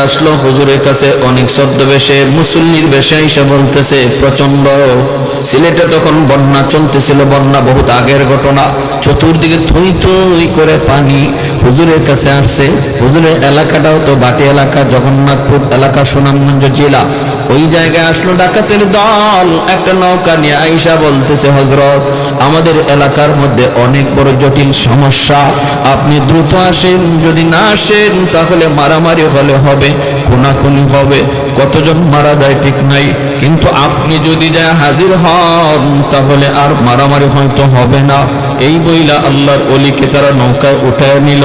আসলো হুজুরের কাছে অনেক ছদ্মবেশে মুসল্লির বেশে এসে বলতেছে, প্রচন্ড সিলেটে তখন বন্যা চলতেছিল, বন্যা বহুত আগের ঘটনা, চতুর্দিকে থই থই করে পানি। হুজুরের কাছে আসছে, হুজুরের এলাকাটাও তো বাটি এলাকা, জগন্নাথপুর এলাকা, সুনামগঞ্জ জেলা। ওই জায়গায় আসলো ডাকাতের দল, একটা নৌকা নিয়ে আইসা বলতেছে, হযরত আমাদের এলাকার মধ্যে অনেক বড় জটিল সমস্যা, আপনি দ্রুত আসেন, যদি না আসেন তাহলে মারামারি হলে হবে, খুনাখুনি হবে, কতজন মারা যায় ঠিক নাই, কিন্তু আপনি যদি যায় হাজির হন তাহলে আর মারামারি হয়তো হবে না। এই বইলা আল্লাহর ওলিকে তারা নৌকায় উঠায় নিল।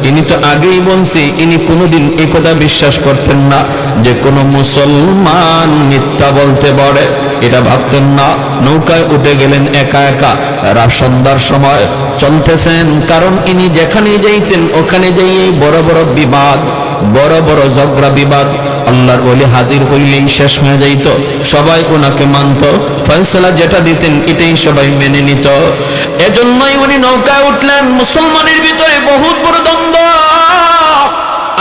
ইনি তো আগেই বলছি, ইনি কোনোদিন এই কথা বিশ্বাস করতেন না যে কোনো মুসলমান মিথ্যা বলতে পারে, এটা ভাবতেন না। নৌকায় উঠে গেলেন একা একা, সন্ধ্যার সময় চলতেছেন, কারণ ইনি যেখানে যাইতেন ওখানে যাইয়ে বড় বড় বিবাদ, বড় বড় ঝগড়া বিবাদ আল্লাহর ওলি হাজির হইলেই শেষ হয়ে যাইত। সবাই ওনাকে মানত, ফয়সালা যেটা দিতেন এটাই সবাই মেনে নিত। এজন্যই উনি নৌকায় উঠলেন। মুসলমানের ভিতরে বহুত বড় দ্বন্দ্ব,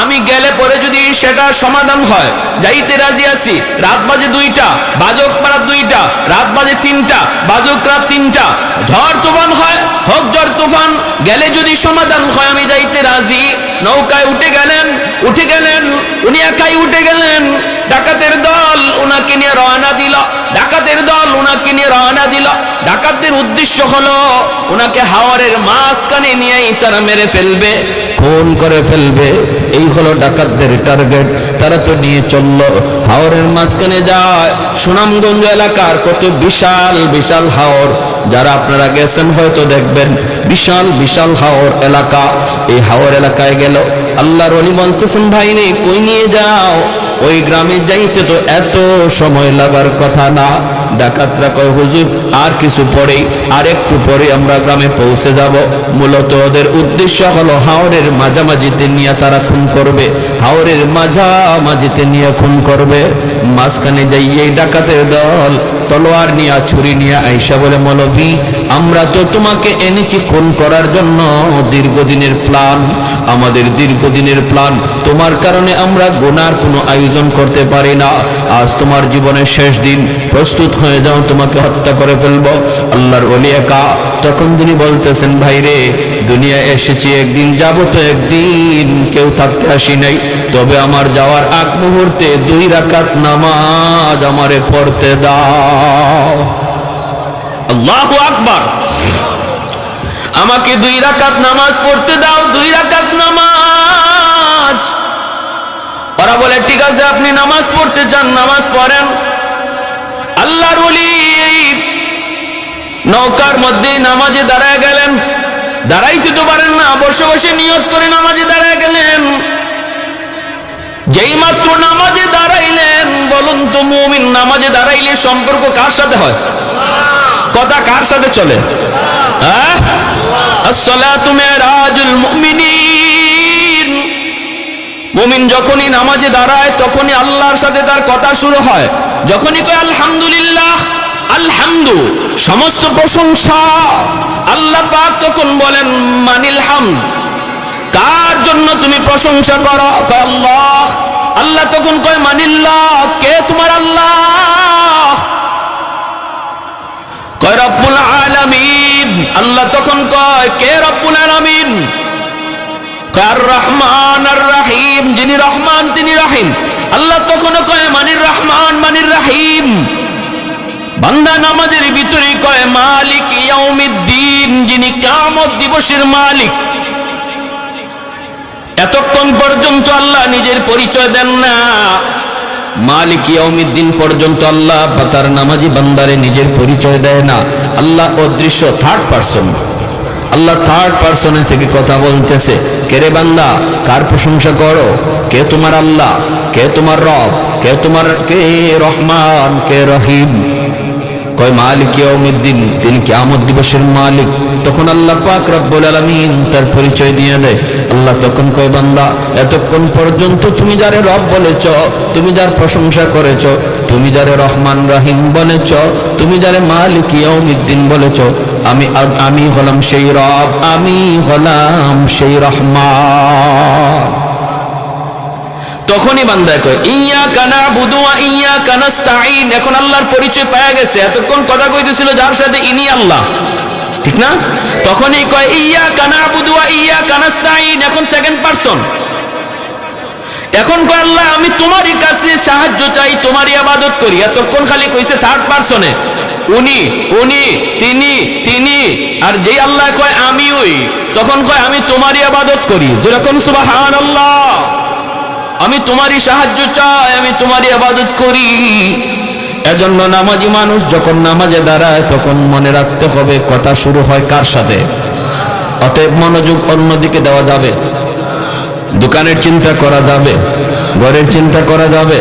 আমি গেলে পরে যদি সেটা সমাধান হয় যাইতে রাজি আছি, রাত বাজে 2টা, বাজক পাড়া 2টা, রাত বাজে 3টা, বাজক রাত 3টা, ঝড় তুফান হয়, হোক ঝড় তুফান, গেলে যদি সমাধান হয় আমি যাইতে রাজি। নৌকায় উঠে গেলেন উনি একাই উঠে গেলেন। ডাকাতের দল ওনাকে নিয়ে রওনা দিল, ডাকাতের দল ওনাকে নিয়ে রওনা দিল। ডাকাতদের উদ্দেশ্য হলো ওনাকে হাওরের মাঝখানে নিয়েই তারা মেরে ফেলবে, খুন করে ফেলবে, এই হলো ডাকাতদের টার্গেট। তারা তো নিয়ে চললো, হাওরের মাঝখানে যায়। সুনামগঞ্জ এলাকার কত বিশাল বিশাল হাওর, যারা আপনারা গেছেন হয়তো দেখবেন, বিশাল বিশাল হাওর এলাকা। এই হাওর এলাকায় গেল, আল্লাহর ওলি বলতেছেন, ভাই রে কই নিয়ে যাও? ওই গ্রামে যাইতে তো এত সময় লাগার কথা না। ডাকাতরা কয়, হুজুর আর কিছু পরেই, আর একটু পরে আমরা গ্রামে পৌঁছে যাব। মূলত ওদের উদ্দেশ্য হলো হাওরের মাঝামাঝিতে নিয়ে তারা খুন করবে, হাওরের মাঝামাঝিতে নিয়ে খুন করবে। মাঝখানে যাইয়ে ডাকাতের দল তলোয়ার নিয়ে, ছুরি নিয়ে আইসা বলে, মৌলভী আমরা তো তোমাকে এনেছি খুন করার জন্য, দীর্ঘদিনের প্ল্যান, আমাদের দীর্ঘদিনের প্ল্যান, তোমার কারণে আমরা গুনার কোনো আয়োজন করতে পারি না। আজ তোমার জীবনের শেষ দিন, প্রস্তুত হয়ে যাও, তোমাকে হত্যা করে ফেলবো। আল্লাহর ওলি একা। তখন তিনি বলতেছেন, ভাই রে দুনিয়া এসেছি একদিন, যাব তো একদিন, কেউ থাকতে আসি নাই, তবে আমার যাওয়ার আগ মুহূর্তে 2 রাকাত নামাজ আমারে পড়তে দাও। আল্লাহু আকবার। আমাকে 2 রাকাত নামাজ পড়তে দাও, 2 রাকাত নামাজ। ওরা বলে, ঠিক আছে আপনি নামাজ পড়তে চান, নামাজ পড়েন। আল্লাহর ওলি নৌকার মধ্যে নামাজে দাঁড়ায় গেলেন। দাঁড়াইতে তো পারেন না, বসে বসে নিয়ত করে নামাজে দাঁড়ায় গেলেন। যেই মাত্র নামাজে দাঁড়াইলেন, বলুন তো মুমিন নামাজে দাঁড়াইলে সম্পর্ক কার সাথে হয়? কথা কার সাথে চলে? আসসালাতু মিরাজুল মুমিনিন। মুমিন যখনই নামাজে দাঁড়ায় তখনই আল্লাহর সাথে তার কথা শুরু হয়। যখনই কয় আলহামদুলিল্লাহ, আলহামদু সমস্ত প্রশংসা আল্লাহ পাক, তখন বলেন মানিল হামদ, কার জন্য তুমি প্রশংসা করো? কয় আল্লাহ। আল্লাহ তখন কয় মানিল্লাহ, কে তোমার আল্লাহ? কয় রব্বুল আলামিন। আল্লাহ তখন কয়, কে রব্বুল আলামিন? কয় আর রহমান আর রাহিম, যিনি রহমান তিনি রাহিম। আল্লাহ তখন কয় মানির রহমান মানির রাহিম। বান্দা নামাজের ভিতরে কয় মালিক ইয়াউমিদ্দিন, যিনি কিয়ামত দিবসের মালিক। এতক্ষণ পর্যন্ত আল্লাহ নিজের পরিচয় দেন না। মালিক ইয়াউমিদ্দিন পর্যন্ত আল্লাহ তার নামাজি বান্দারে নিজের পরিচয় দেয় না। আল্লাহ অদৃশ্য, থার্ড পারসন। আল্লাহ থার্ড পারসনে থেকে কথা বলতেছে, কে রে বান্দা কার প্রশংসা করো? কে তোমার আল্লাহ? কে তোমার রব? কে রহমান, কে রহিম? কয় মালিক ইয়াউমিদ্দিন, তিনি কিয়ামত দিবসের মালিক। তখন আল্লাহ পাক রব্বুল আলামিন তার পরিচয় দিয়ে দেয়। আল্লাহ তখন কয়, বান্দা এতক্ষণ পর্যন্ত তুমি যারে রব বলেছ, তুমি যার প্রশংসা করেছ, তুমি যারে রহমান রহিম বলেছ, তুমি যারে মালিক ইয়াউমিদ্দিন বলেছ, আমি হলাম সেই রব, আমি হলাম সেই রহমান। তখনই বান্দা কয় ইয়্যাকা না'বুদু ওয়া ইয়্যাকা নাস্তাঈন। এখন আল্লাহর পরিচয় পাওয়া গেছে। এতক্ষণ কথা কইতেছিল যার সাথে, ইনি আল্লাহ, ঠিক না? তখনই কয় ইয়্যাকা না'বুদু ওয়া ইয়্যাকা নাস্তাঈন। এখন সেকেন্ড পারসন। এখন কয় আল্লাহ আমি তোমারই কাছে সাহায্য চাই, তোমারই ইবাদত করি। এতক্ষণ খালি কইছে থার্ড পারসনে, উনি, উনি, তিনি, তিনি। আর যেই আল্লাহ কয় আমি ওই, তখন কয় আমি তোমারই ইবাদত করি। যেরকম সুবহানাল্লাহ, আমি তোমারই সাহায্য চাই, আমি তোমারই ইবাদত করি। এজন্য নামাজি মানুষ যখন নামাজে দাঁড়ায় তখন মনে রাখতে হবে কথা শুরু হয় কার সাথে। অতএব মনোযোগ অন্যদিকে দেওয়া যাবে। দোকানের চিন্তা করা যাবে, ঘরের চিন্তা করা যাবে,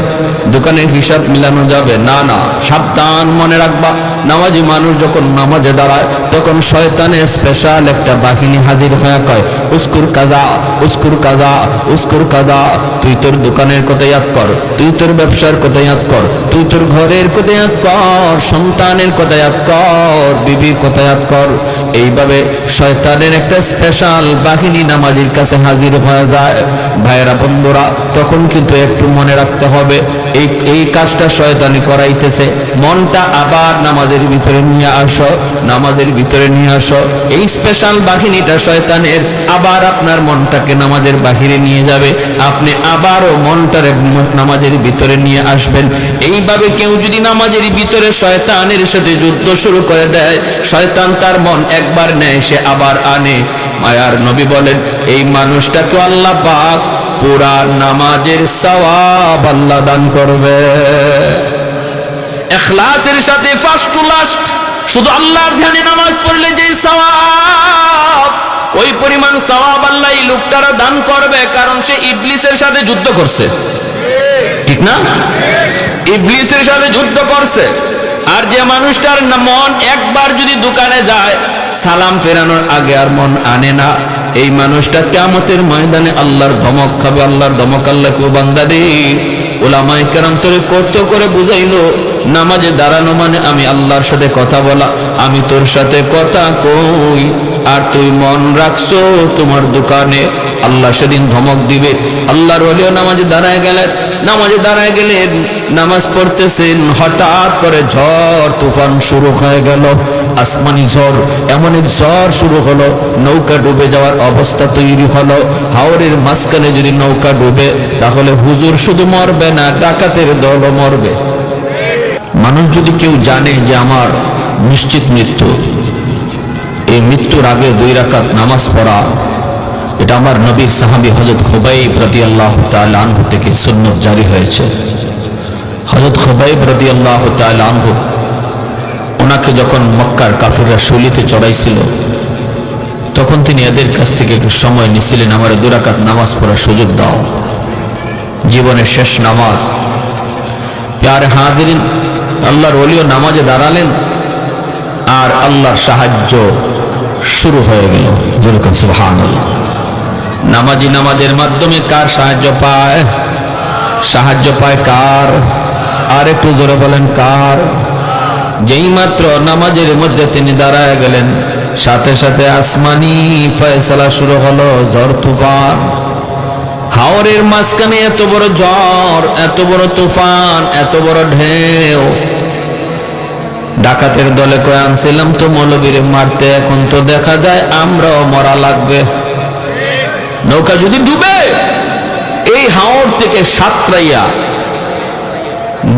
দোকানের হিসাব মিলানো যাবে না। না, সাবধান, মনে রাখবা নামাজি মানুষ যখন নামাজে দাঁড়ায় তখন শয়তানের স্পেশাল একটা বাহিনী হাজির হয়ে কয় উস্কুর কাজা, উস্কুর কাজা, উস্কুর কাজা। তুই তোর দোকানের কথা ইয়াদ কর, তুই তোর ব্যবসার কথা ইয়াদ কর, তুই তোর ঘরের কথা ইয়াদ কর, সন্তানের কথা ইয়াদ কর, বিবির কথা ইয়াদ কর। এইভাবে শয়তানের একটা স্পেশাল বাহিনী নামাজির কাছে হাজির হয়ে যায়। ভাইয়েরা, বন্ধুরা, তখন কিন্তু একটু মনে রাখতে হবে এই কাজটা শয়তানি করাইতেছে। মনটা আবার নামাজের ভিতরে নিয়ে আসো, নামাজের ভিতরে নিয়ে আসো। এই স্পেশাল বাহিনীটা শয়তানের আবার আপনার মনটাকে নামাজের বাহিরে নিয়ে যাবে, আপনি আবারও মনটারে নামাজের ভিতরে নিয়ে আসবেন। এইভাবে কেউ যদি নামাজের ভিতরে শয়তানের সাথে যুদ্ধ শুরু করে দেয়, শয়তান তার মন একবার নেয়, সে আবার আনে। মায়ার নবী বলেন এই মানুষটাকে আল্লাহ পাক পুরা নামাজের সওয়াব আল্লাহ দান করবে। ইখলাসের সাথে ফার্স্ট টু লাস্ট শুধু আল্লাহর ধ্যানে নামাজ পড়লে যে সওয়াব, ওই পরিমাণ সওয়াব আল্লাহ এই লোকটারা দান করবে, কারণ সে ইবলিসের সাথে যুদ্ধ করছে, ঠিক না? ইবলিসের সাথে যুদ্ধ করছে। আর যে মানুষটার মন একবার যদি দোকানে যায় সালাম ফেরানোর আগে আর মন আনে না, এই মানুষটা কিয়ামতের ময়দানে আল্লাহর ধমক খাবে। আল্লাহর ধমক আল্লাহ কেউ বান্দা রে, উলামায়ে কেরাম তোরে কত করে বুঝাইলো নামাজে দাঁড়ানো মানে আমি আল্লাহর সাথে কথা বলা। আমি তোর সাথে কথা কই আর তুই মন রাখছো তোমার দোকানে, আল্লাহ সেদিন ধমক দিবে। আল্লাহর ওলিও নামাজে দাঁড়ায় গেলেন, নামাজে দাঁড়ায় গেলেন, নামাজ পড়তেছেন, হঠাৎ করে ঝড় তুফান শুরু হয়ে গেল, আসমানি ঝড়। এমন এক ঝড় শুরু হলো, নৌকা ডুবে যাওয়ার অবস্থা তৈরি হলো। হাওরের মাঝখানে যদি নৌকা ডুবে তাহলে হুজুর শুধু মরবে না, ডাকাতের দলও মরবে। মানুষ যদি কেউ জানে যে আমার নিশ্চিত মৃত্যু, এই মৃত্যুর আগে 2 রাকাত নামাজ পড়া, এটা আমার নবীর সাহাবী হযরত খুবাইব রাদিয়াল্লাহু তাআলা আনহু থেকে সুন্নাত জারি হয়েছে। হযরত খুবাইব রাদিয়াল্লাহু তাআলা আনহু, ওনাকে যখন মক্কার কাফিররা শুলিতে চড়াইছিল তখন তিনি এদের কাছ থেকে একটু সময় নিছিলেন, আমার 2 রাকাত নামাজ পড়ার সুযোগ দাও, জীবনের শেষ নামাজ। প্যারে হাজিরিন, আল্লাহর ওলিও নামাজে দাঁড়ালেন আর আল্লাহর সাহায্য শুরু হয়ে গেল। যেরকম সুবহানাল্লাহ। নামাজি নামাজের মাধ্যমে কার সাহায্য পায়? সাহায্য পায় কার? আর একটু জোরে বলেন কার? যেই মাত্র নামাজের মধ্যে তিনি দাঁড়ায় গেলেন, সাথে সাথে আসমানি ফয়সালা শুরু হলো, ঝড় তুফান। হাওরের মাঝখানে এত বড় ঝড়, এত বড় তুফান, এত বড় ঢেউ। ডাকাতের দলে কয়ে আনছিলাম তো মৌলবীরে মারতে, এখন তো দেখা যায় আমরাও মরা লাগবে। নৌকা যদি ডুবে এই হাওর থেকে সাতরাইয়া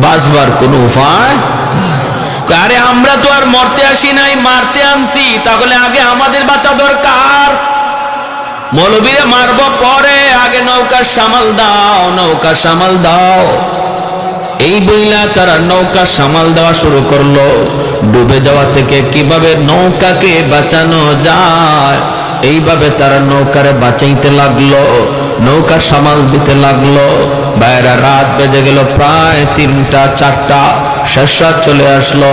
বাঁচবার কোনো উপায়? আরে আমরা তো আর মরতে আসি নাই, মারতে আনছি, তাহলে আগে আমাদের বাঁচা দরকার। মৌলবীরে মারব পরে, আগে নৌকা সামাল দাও, নৌকা সামাল দাও। এই বইলা তারা নৌকা সামাল দেওয়া শুরু করলো। ডুবে যাওয়া থেকে কিভাবে নৌকাকে বাঁচানো যায় এইভাবে তারা নৌকারে বাঁচাইতে লাগলো, নৌকা সামাল দিতে লাগলো। বাইরা রাত বেজে গেল প্রায় 3টা 4টা, শেষ রাত চলে আসলো।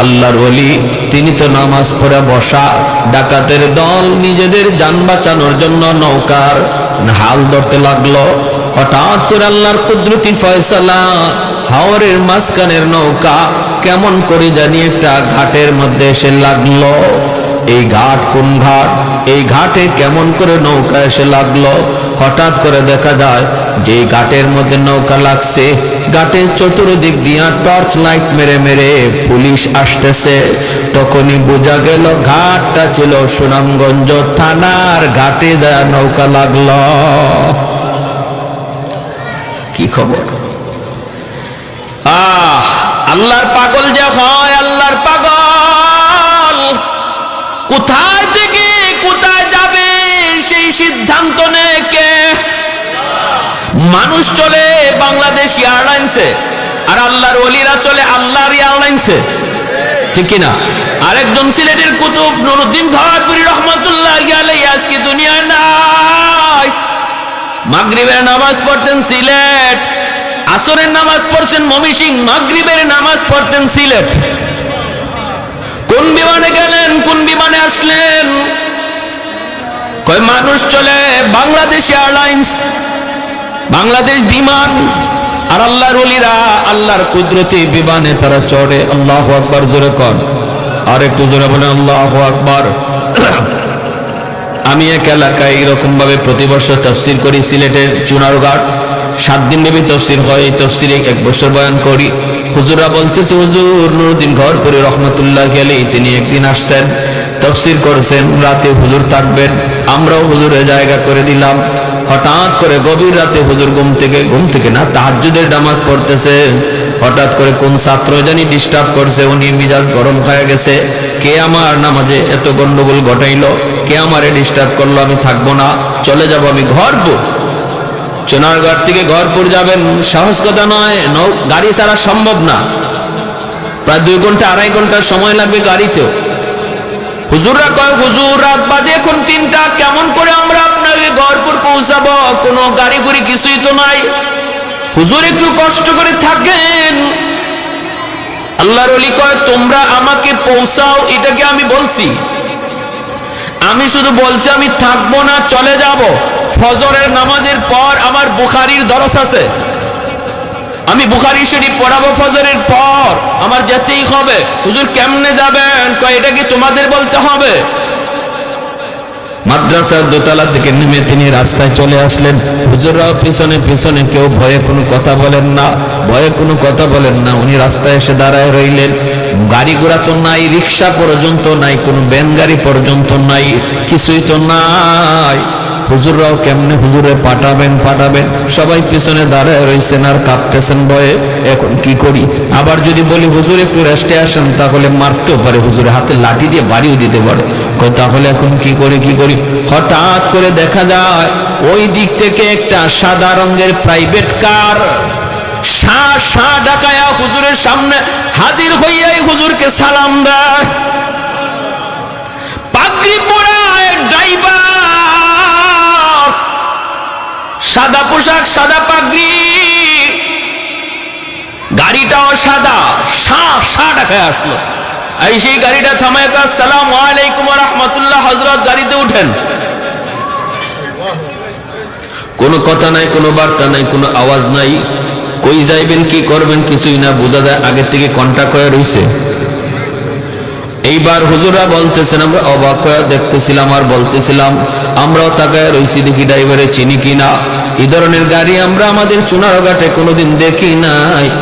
আল্লাহর ওলি তিনি তো নামাজ পড়ে বসা, ডাকাতের দল নিজেদের জান বাঁচানোর জন্য নৌকার হাল ধরতে লাগলো। হঠাৎ করে আল্লাহর কুদরতি ফয়সালা, হাওরের মাঝখানের নৌকা কেমন করে জানি একটা ঘাটের মধ্যে এসে লাগলো। এই ঘাট কোন ঘাট? এই ঘাটে কেমন করে নৌকা এসে লাগলো। হঠাৎ করে দেখা যায় যে ঘাটের মধ্যে নৌকা লাগছে, ঘাটের চতুর্দিক দিয়া টর্চ লাইট মেরে মেরে পুলিশ আসতেছে। তখনই বোঝা গেল ঘাটটা ছিল সুনামগঞ্জ থানার ঘাটে দেয়া নৌকা লাগলো। কি খবর? আল্লাহর পাগল যে হয়, আল্লাহর পাগল কোথায় থেকে কোথায় যাবে সেই সিদ্ধান্ত নেয় কে? মানুষ চলে বাংলাদেশ এয়ারলাইন্সে, আর আল্লাহর ওলিরা চলে আল্লাহর এয়ারলাইন্সে, ঠিক কিনা? আরেকজন সিলেটের কুতুব নুরউদ্দিন ঘাটপুরি রহমাতুল্লাহি আলাইহি আজকে দুনিয়ায় নাই। মাগরিবের নামাজ পড়তেন সিলেট, আসরের নামাজ পড়ছেন ময়মনসিংহ, মাগরিবের নামাজ পড়তেন সিলেট। কোন বিমানে গেলেন, কোন বিমানে আসলেন? কয় মানুষ চলে বাংলাদেশ এয়ারলাইন্স, বাংলাদেশ বিমান। আর আল্লাহর ওলিরা আল্লাহর কুদরতি বিমানে তারা চড়ে। আল্লাহু আকবার, জোরে কর, আর একটু জোরে বলেন আল্লাহু আকবার। আমি এক এলাকায় এরকম ভাবে প্রতি বছর তাফসীর করি, সিলেটের চুনারঘাট 7 দিন ব্যাপী তাফসীর হয়। এই তাফসীরে 1 বছর বয়ান করি। হুজুররা বলতেছে, হুজুর নুরউদ্দিন ঘরপুরি রহমাতুল্লাহি আলাইহি তিনি একদিন আসছেন, তাফসীর করছেন, রাতে হুজুর থাকবেন, আমরাও হুজুরের জায়গা করে দিলাম। হঠাৎ করে গভীর রাতে হুজুর ঘুম থেকে না, তাহাজ্জুদের নামাজ পড়তেছে। হঠাৎ করে কোন ছাত্র জানি ডিস্টার্ব করছে, উনি মিজাজ গরম হয়ে গেছে। কে আমার নামাজে এত গন্ডগোল ঘটাইলো, কে আমারে ডিস্টার্ব করলো, আমি থাকবো না, চলে যাব আমি ঘরপুর। চুনারঘাট থেকে ঘরপুর যাবেন সাহস কথা নয়, গাড়ি ছাড়া সম্ভব না। প্রায় 2 ঘন্টা 2.5 ঘন্টা সময় লাগবে গাড়িতেও। হুজুররা কয়, হুজুর রাত বাজে এখন 3টা, কেমন করে আমরা আপনাকে ঘরপুর পৌঁছাবো? কোনো গাড়ি গুড়ি কিছুই তো নাই। হুজুর একটু কষ্ট করে থাকেন। আল্লাহর ওলি কয়, তোমরা আমাকে পৌঁছাও এটাকে আমি বলছি? আমি শুধু বলছি আমি থাকবো না, চলে যাব। ফজরের নামাজের পর আমার বুখারীর দরস আছে, আমি বুখারী শরীফ পড়াবো ফজরের পর, আমার যেতেই হবে। হুজুর কেমনে যাবেন? কয় এটা কি তোমাদের বলতে হবে? মাদ্রাসার দোতলা থেকে নেমে তিনি রাস্তায় চলে আসলেন। হুজুররাও পিছনে পিছনে, কেউ ভয়ে কোনো কথা বলেন না, ভয়ে কোনো কথা বলেন না। উনি রাস্তায় এসে দাঁড়ায় রইলেন। গাড়ি ঘোড়া তো নাই, রিক্সা পর্যন্ত নাই, কোনো ভ্যান গাড়ি পর্যন্ত নাই, কিছুই তো নাই। হুজুররাও কেমনে হুজুরে পাঠাবেন, সবাই পিছনে দাঁড়ায় রয়েছেন আর কাঁপতেছেন ভয়ে। এখন কি করি? আবার যদি বলি হুজুর একটু রেস্টে আসেন, তাহলে মারতেও পারে, হুজুরের হাতে লাঠি দিয়ে বাড়িও দিতে পারে। তাহলে এখন কি করি? হঠাৎ করে দেখা যায় ওই দিক থেকে একটা সাদা রঙের প্রাইভেট কার শাঁ ডাকায়া হুজুরের সামনে হাজির হইয়াই হুজুরকে সালাম দেয়। পাগড়ি পরা এক ড্রাইভার, সাদা পোশাক, সাদা পাগড়ি, গাড়িটাও সাদা, শাঁ ডাকায় আসলো। এই সেই গাড়িটা থামায়, আসসালামু আলাইকুম ওয়া রাহমাতুল্লাহ, হযরত গাড়িতে উঠেন। কোনো কথা নাই, কোনো বার্তা নাই, কোনো আওয়াজ নাই। কই যাইবেন, কি করবেন কিছুই না, বোঝা যায় আগের থেকে কন্টাক্ট হয়ে রইছে। এইবার হুজুররা বলতেছেন, আমরা অবাক হয়ে দেখতেছিলাম আর বলতেছিলাম, আমরাও তাকায় রইছি দেখি ড্রাইভারে চিনি কিনা। এই ধরনের গাড়ি আমরা আমাদের চুনারঘাটে কোনোদিন দেখি না।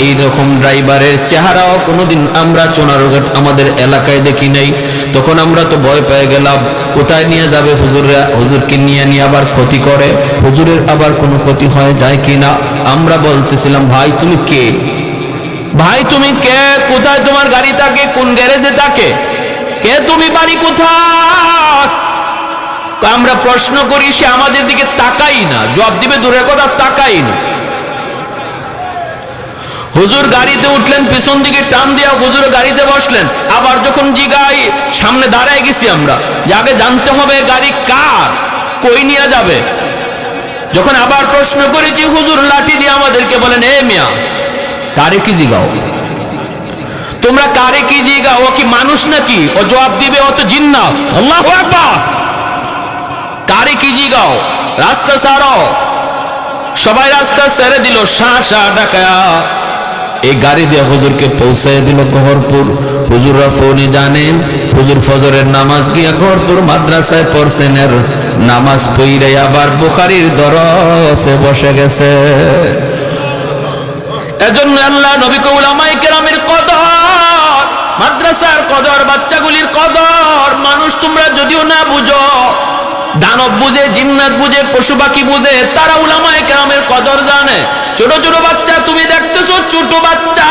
এইরকম ড্রাইভারের চেহারাও কোনোদিন আমরা চুনারঘাট আমাদের এলাকায় দেখি নাই। তখন আমরা তো ভয় পেয়ে গেলাম, কোথায় নিয়ে যাবে হুজুররা, হুজুরকে নিয়ে আবার ক্ষতি করে, হুজুরের আবার কোনো ক্ষতি হয়ে যায় কিনা। আমরা বলতেছিলাম, ভাই তুমি কে? ভাই তুমি কে? কোথায় তোমার গাড়ি থাকে? কোন গ্যারেজে থাকে? কে তুমি? বাড়ি কোথায়? আমরা প্রশ্ন করি, সে আমাদের দিকে তাকাই না, জবাব দিবে দূরের কথা, তাকাই না। হুজুর গাড়িতে উঠলেন, পিছন দিকে টান দিয়া হুজুর গাড়িতে বসলেন। আবার যখন জিগাই, সামনে দাঁড়ায় গেছি আমরা, আগে জানতে হবে গাড়ি কার, কই নিয়ে যাবে। যখন আবার প্রশ্ন করেছি, হুজুর লাঠি দিয়ে আমাদেরকে বলেন, এ মিয়া কারে কি জিগাও? তোমরা কারে কি জিগাও? ও কি মানুষ নাকি? ও জবাব দিবে, ও তো জিন্নাত। আল্লাহু আকবার। কারে কি জিগাও? রাস্তা ছাড়ো। সবাই রাস্তা ছেড়ে দিল, শাঁ ডাকায়া এই গাড়ি দিয়ে হুজুরকে পৌঁছায় দিল গহরপুর। হুজুররা ফোনে জানেন হুজুর ফজরের নামাজ গিয়া গহরপুর মাদ্রাসায় পড়ছেন, এর নামাজ পড়ে আবার বুখারীর দরসে বসে গেছে। এজন্য আল্লাহ নবী কে উলামায়ে কেরামের কদর, মাদ্রাসার কদর, বাচ্চাগুলির কদর মানুষ তোমরা যদিও না বুঝো, দানব বুঝে, জিন্নাত বুঝে, পশু পাখি বুঝে, তারা উলামায়ে কেরামের কদর জানে। ছোট ছোট বাচ্চা তুমি দেখতেছো, ছোট বাচ্চা,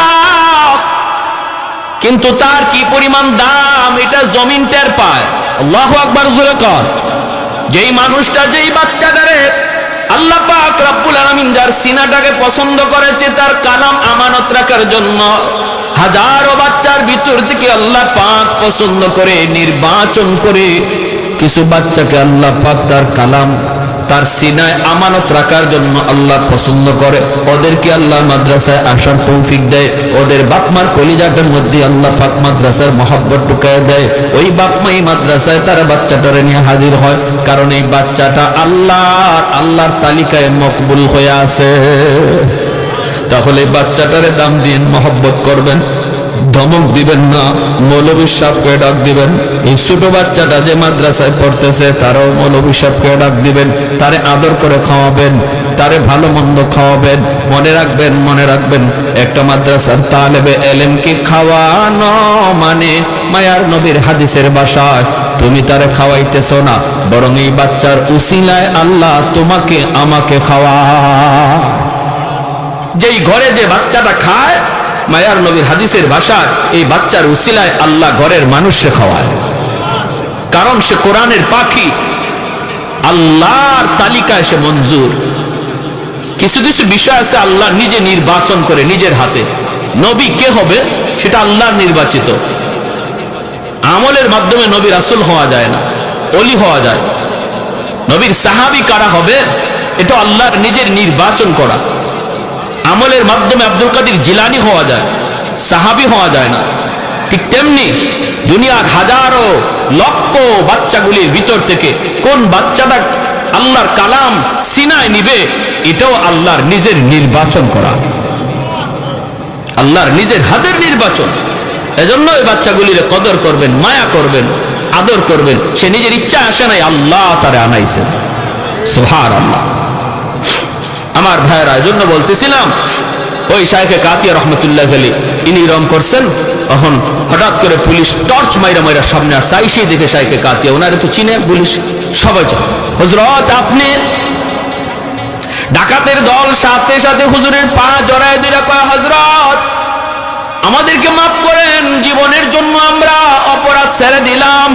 কিন্তু তার কি পরিমাণ দাম এটা জমিন টের পায়। আল্লাহু আকবার জোরে কর। যেই মানুষটা, যেই বাচ্চাটারে আল্লাহ পাক রব্বুল আলামিন যার সিনাটাকে পছন্দ করেছে তার কালাম আমানত রাখার জন্য, হাজারো বাচ্চার ভিতর থেকে আল্লাহ পাক পছন্দ করে নির্বাচন করে কিছু বাচ্চাকে আল্লাহ পাক তার কালাম, তার সিনায় আমানত রাখার জন্য আল্লাহ পছন্দ করে। ওদেরকে আল্লাহ মাদ্রাসায় আসার তৌফিক দেয়, ওদের বাপমার কলিজাটার মধ্যে আল্লাহ পাক মাদ্রাসার মহব্বত ঢুকায় দেয়। ওই বাপমাই মাদ্রাসায় তারা বাচ্চাটারে নিয়ে হাজির হয়, কারণ এই বাচ্চাটা আল্লাহর তালিকায় মকবুল হয়ে আছে। তাহলে এই বাচ্চাটারে দাম দিন, মহব্বত করবেন, ধমক দিবেন না, মৌলবী সাহেবকে ডাক দিবেন। এই ছোট বাচ্চাটা যে মাদ্রাসায় পড়তেছে তারাও মৌলবী সাহেবকে ডাক দিবেন, তারে আদর করে খাওয়াবেন, তারে ভালো মন্দ খাওয়াবেন। মনে রাখবেন একটা মাদ্রাসার তালেবে এলেমকে খাওয়ানো মানে মায়ার নবীর হাদিসের ভাষায় তুমি তারে খাওয়াইতেছ না, বরং এই বাচ্চার উসিলায় আল্লাহ তোমাকে আমাকে খাওয়া। যেই ঘরে যে বাচ্চাটা খায়, মায়ার নবীর হাদিসের ভাষায় এই বাচ্চার উসিলায় আল্লাহ ঘরের মানুষকে খাওয়ায়, কারণ সে কোরআনের পাখি, আল্লাহর তালিকায় সে মঞ্জুর। কিছু কিছু বিষয় আছে আল্লাহ নিজে নির্বাচন করে নিজের হাতে। নবী কে হবে সেটা আল্লাহর নির্বাচিত। আমলের মাধ্যমে নবী রাসূল হওয়া যায় না, ওলি হওয়া যায়। নবীর সাহাবী কারা হবে এটা আল্লাহর নিজের নির্বাচন করা। আমলের মাধ্যমে আব্দুল কাদের জিলানী হওয়া যায়, সাহাবী হওয়া যায় না। ঠিক তেমনি দুনিয়ার হাজারো লক্ষ বাচ্চাগুলির ভিতর থেকে কোন বাচ্চাটা আল্লাহর কালাম সিনায় নিবে এটাও আল্লাহর নিজের নির্বাচন করা, আল্লাহর নিজের হাতের নির্বাচন। এজন্য এই বাচ্চাগুলির কদর করবেন, মায়া করবেন, আদর করবেন। সে নিজের ইচ্ছা আসে নাই, আল্লাহ তারে আনাইছেন। সুবহানাল্লাহ। আমার ভাইয়েরা, এজন্য বলতেছিলাম ওই শাইখে কাতিয়া রহমতুল্লাহ আলাইহি ইনি রং করছেন, তখন হঠাৎ করে পুলিশ টর্চ মাইরা সামনে আসছে, আইসেই দেখে শাইখে কাতিয়া, ওনারে তো চিনে পুলিশ, সবাই চায় হযরত আপনি। ডাকাতের দল সাথে সাথে হুজুরের পা জড়ায় দিয়ে কয়, হযরত আমাদেরকে মাফ করেন, জীবনের জন্য আমরা অপরাধ ছেড়ে দিলাম,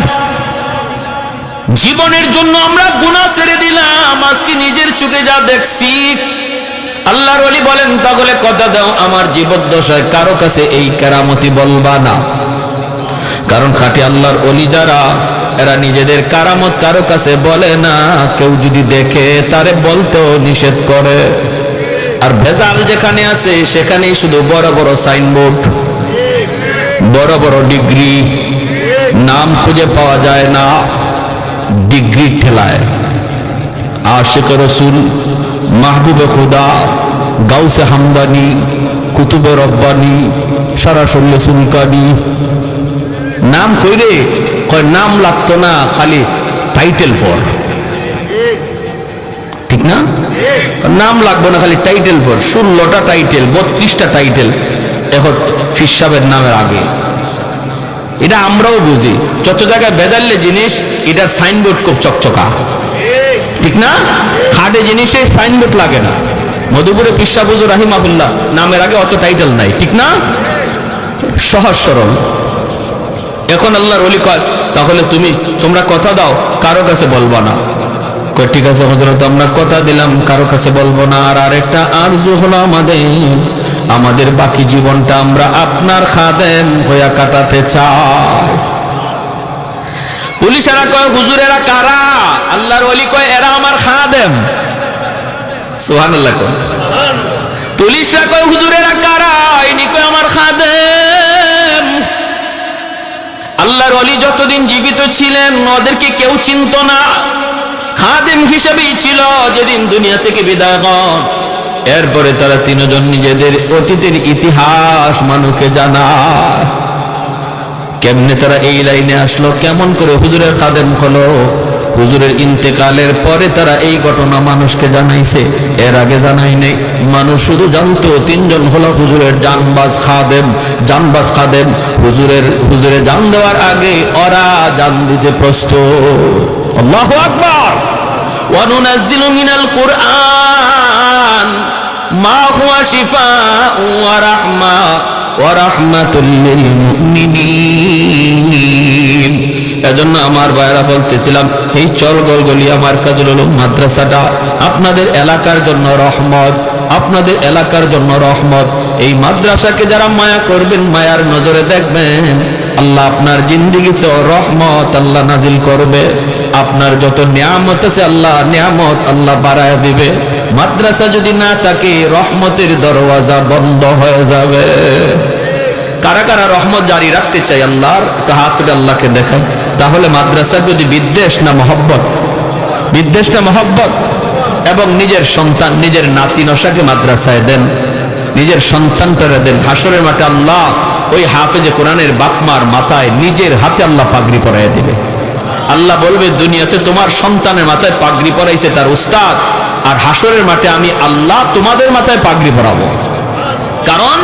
জীবনের জন্য আমরা গুনাহ ছেড়ে দিলাম, আজকে নিজের চোখে যা দেখছি। আল্লাহর ওলি বলেন, তাহলে কথা দাও আমার জীবদ্দশায় কারো কাছে এই কেরামতি বলবা না। কারণ খাঁটি আল্লাহর ওলি যারা, এরা নিজেদের কারামত কারো কাছে বলে না, কেউ যদি দেখে তারে বলতেও নিষেধ করে। আর ভেজাল যেখানে আছে সেখানেই শুধু বড় বড় সাইনবোর্ড, বড় বড় ডিগ্রি, নাম খুঁজে পাওয়া যায় না, ডিগ্রি ঠেলায়। আশিকে রসুল, মাহবুবে খুদা, গাউসে হামদানি, কুতুবে রব্বানি, সরাসরি সুলকানি, নাম কইরে কয় নাম লাগতো না, খালি টাইটেল ফর। ঠিক না? নাম লাগবে না, খালি টাইটেল ফর। 16টা টাইটেল, 32টা টাইটেল এখন ফিসাবের নামের আগে। এটা আমরাও বুঝি, যত জায়গায় বেজাল্লে জিনিস এটার সাইনবোর্ড খুব চকচকা। ঠিক না? খাটে জিনিসের সাইনবোর্ড লাগে না। মধুপুরে পিসা হুজুর রাহিমাহুল্লাহ নামের আগে অত টাইটেল নাই। ঠিক না? সহজ সরল। এখন আল্লাহর ওলি কয়, তাহলে তোমরা কথা দাও কারো কাছে বলবো না। কয় ঠিক আছে হযরত, আমরা কথা দিলাম কারো কাছে বলবো না। আর আরেকটা আরজু হলো আমাদের বাকি জীবনটা আমরা আপনার খাদেম হইয়া কাটাতে চাই। পুলিশেরা কয়, হুজুরেরা কারা? আল্লাহর ওলি কয়, এরা আমার খাদেম। সুবহানাল্লাহ। পুলিশরা কয়, হুজুরেরা কারা? ইনি কয়, আমার খাদেম। আল্লাহর ওলি যতদিন জীবিত ছিলেন ওদেরকে কেউ চিনত না, খাদেম হিসেবেই ছিল। যেদিন দুনিয়া থেকে বিদায় হন এরপরে তারা তিনজন নিজেদের অতীতের ইতিহাস মানুষকে জানায়। কেমনে তারা এই লাইনে আসলো, কেমন করে হুজুরের খাদেম হলো, হুজুরের ইন্তেকালের পরে তারা এই ঘটনা মানুষকে জানাইছে, এর আগে জানাই নাই। মানুষ শুধু জানতো তিনজন হলো হুজুরের জানবাজ খাদেম। হুজুরে জান দেওয়ার আগে ওরা জান দিতে প্রস্তুত। আল্লাহু আকবার। ওয়া নুনাজ্জিলু মিনাল কুরআন মা হুয়া শিফাউ ওয়া রাহমা ওয়া রাহমাতুল লিল মুমিনিন। এজন্য আমার ভাইরা বলতেছিলাম, এই চলগলগলিয়া মার্কাজুল উলুম মাদ্রাসাটা আপনাদের এলাকার জন্য রহমত, আপনাদের এলাকার জন্য রহমত। এই মাদ্রাসাকে যারা মায়া করবেন, মায়ার নজরে দেখবেন, আল্লাহ আপনার জিন্দেগিতে রহমত আল্লাহ নাজিল করবে। আপনার যত নিয়ামত আছে নিয়ামত আল্লাহ বাড়ায় দিবে। মাদ্রাসা যদি না থাকে রহমতের দরওয়াজা বন্ধ হয়ে যাবে। কারা কারা রহমত জারি রাখতে চাই আল্লাহর, একটা হাত তুলে আল্লাহকে দেখায়। তাহলে মাদ্রাসার প্রতি বিদ্বেষ না মহব্বত? বিদ্বেষ না মহব্বত? এবং নিজের সন্তান, নিজের নাতি নশাকে মাদ্রাসায় দেন, নিজের সন্তানটারে দেন। হাসরের মাঠে আল্লাহ ওই হাফেজে কোরআনের বাপমার মাথায় নিজের হাতে আল্লাহ পাগড়ি পরাইয়া দিবে। আল্লাহ বলবে, দুনিয়াতে তোমার সন্তানের মাথায় পাগড়ি পরাইছে তার উস্তাদ, আর হাসরের মাঠে আমি আল্লাহ তোমাদের মাথায় পাগড়ি পরাবো। কারণ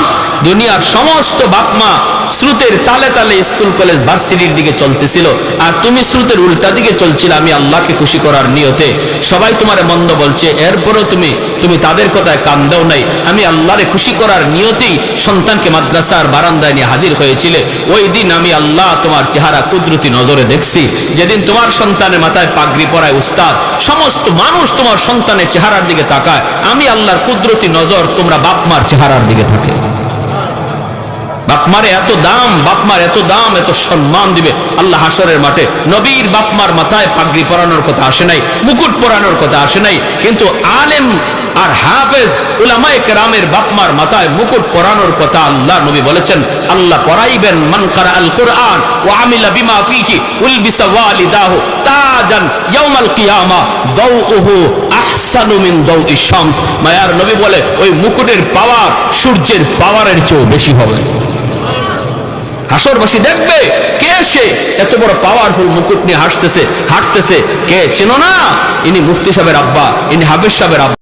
দুনিয়ার সমস্ত বাপমা স্রোতের তালে তালে স্কুল কলেজ ভার্সিটির দিকে চলতেছিল, আর তুমি স্রোতের উল্টা দিকে চলছিলে আমি আল্লাহকে খুশি করার নিয়তে। সবাই তোমার মন্দ বলছে, এরপরও তুমি তাদের কথায় কান দাও নাই। আমি আল্লাহরে খুশি করার নিয়তেই সন্তানকে মাদ্রাসার বারান্দায় নিয়ে হাজির হয়েছিলে। ওই দিন আমি আল্লাহ তোমার চেহারা কুদরতি নজরে দেখছি। যেদিন তোমার সন্তানের মাথায় পাগড়ি পরায় উস্তাদ, সমস্ত মানুষ তোমার সন্তানের চেহারার দিকে তাকায়, আমি আল্লাহর কুদরতি নজর তোমরা বাপমার চেহারার দিকে থাকে। বাপমার এত দাম, এত সম্মান দিবে আল্লাহ হাসরের মাঠে। নবীর বাপমার মাথায় পাগড়ি পরানোর কথা আসে নাই, মুকুট পরানোর কথা আসে নাই, কিন্তু আলেম আর হাফেজ উলামায়ে কেরামের বাপমার মাথায় মুকুট পরানোর কথা আল্লাহ নবী বলেছেন। আল্লাহ পরাইবেন, মান কারা আল কুরআন ওয়া আমিলা বিমা ফিহি উলবিসা ওয়ালিদাহু তাজান ইয়াউমাল কিয়ামা দাউহু আহসানু মিন দাউইশ শামস। মায়ার নবী বলে, ওই মুকুটের পাওয়ার সূর্যের পাওয়ারের চেয়ে বেশি হবে। হাসরবাসী দেখবে, কে সে এত বড় পাওয়ারফুল মুকুট নিয়ে হাঁটতেছে। কে চেনো না? ইনি মুফতি সাহেবের আব্বা, ইনি হাফেজ সাহেবের আব্বা।